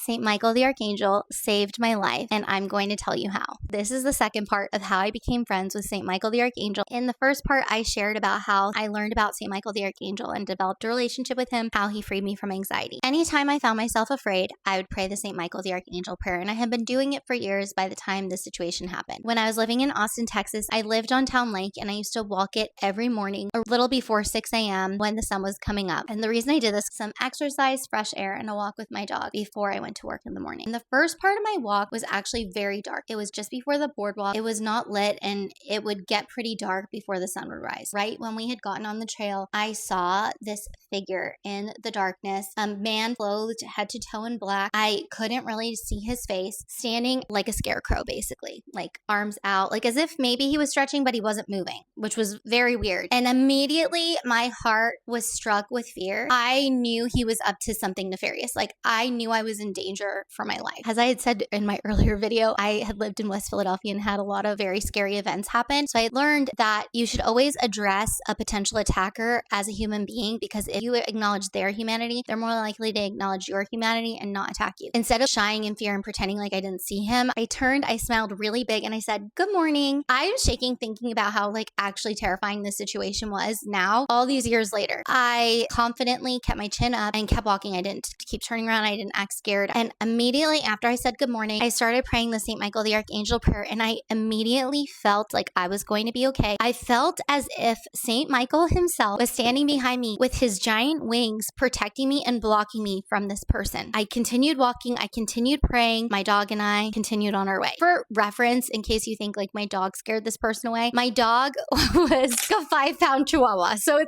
St. Michael the Archangel saved my life, and I'm going to tell you how. This is the second part of how I became friends with St. Michael the Archangel. In the first part, I shared about how I learned about St. Michael the Archangel and developed a relationship with him, how he freed me from anxiety. Anytime I found myself afraid, I would pray the St. Michael the Archangel prayer, and I had been doing it for years by the time this situation happened. When I was living in Austin, Texas, I lived on Town Lake, and I used to walk it every morning a little before 6 a.m. when the sun was coming up. And the reason I did this, some exercise, fresh air, and a walk with my dog before I went to work in the morning. And the first part of my walk was actually very dark. It was just before the boardwalk. It was not lit, and it would get pretty dark before the sun would rise. Right when we had gotten on the trail, I saw this figure in the darkness, a man clothed head to toe in black. I couldn't really see his face, standing like a scarecrow, basically, like arms out, like as if maybe he was stretching, but he wasn't moving, which was very weird. And immediately my heart was struck with fear. I knew he was up to something nefarious. Like I knew I was in danger for my life. As I had said in my earlier video, I had lived in West Philadelphia and had a lot of very scary events happen. So I learned that you should always address a potential attacker as a human being, because if you acknowledge their humanity, they're more likely to acknowledge your humanity and not attack you. Instead of shying in fear and pretending like I didn't see him, I turned, I smiled really big, and I said, "Good morning." I am shaking thinking about how actually terrifying this situation was now, all these years later. I confidently kept my chin up and kept walking. I didn't keep turning around. I didn't act scared. And immediately after I said good morning, I started praying the St. Michael the Archangel prayer, and I immediately felt like I was going to be okay. I felt as if St. Michael himself was standing behind me with his giant wings protecting me and blocking me from this person. I continued walking. I continued praying. My dog and I continued on our way. For reference, in case you think my dog scared this person away, my dog was a 5-pound chihuahua. So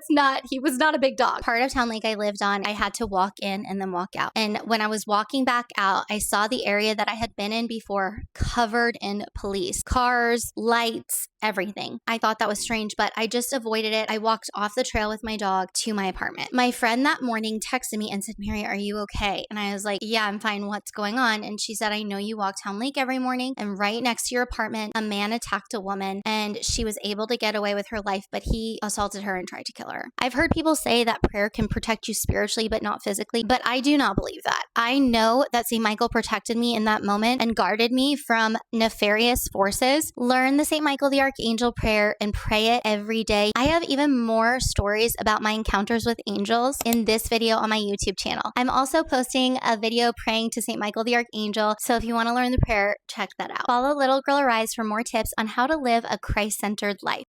he was not a big dog. Part of Town Lake I lived on, I had to walk in and then walk out. And when I was walking back out, I saw the area that I had been in before covered in police, cars, lights, everything. I thought that was strange, but I just avoided it. I walked off the trail with my dog to my apartment. My friend that morning texted me and said, "Mary, are you okay?" And I was like, "Yeah, I'm fine. What's going on?" And she said, "I know you walk Town Lake every morning, and right next to your apartment, a man attacked a woman, and she was able to get away with her life, but he assaulted her and tried to kill her." I've heard people say that prayer can protect you spiritually, but not physically, but I do not believe that. I know that St. Michael protected me in that moment and guarded me from nefarious forces. Learn the St. Michael the Archangel prayer and pray it every day. I have even more stories about my encounters with angels in this video on my YouTube channel. I'm also posting a video praying to St. Michael the Archangel, so if you want to learn the prayer, check that out. Follow Little Girl Arise for more tips on how to live a Christ-centered life.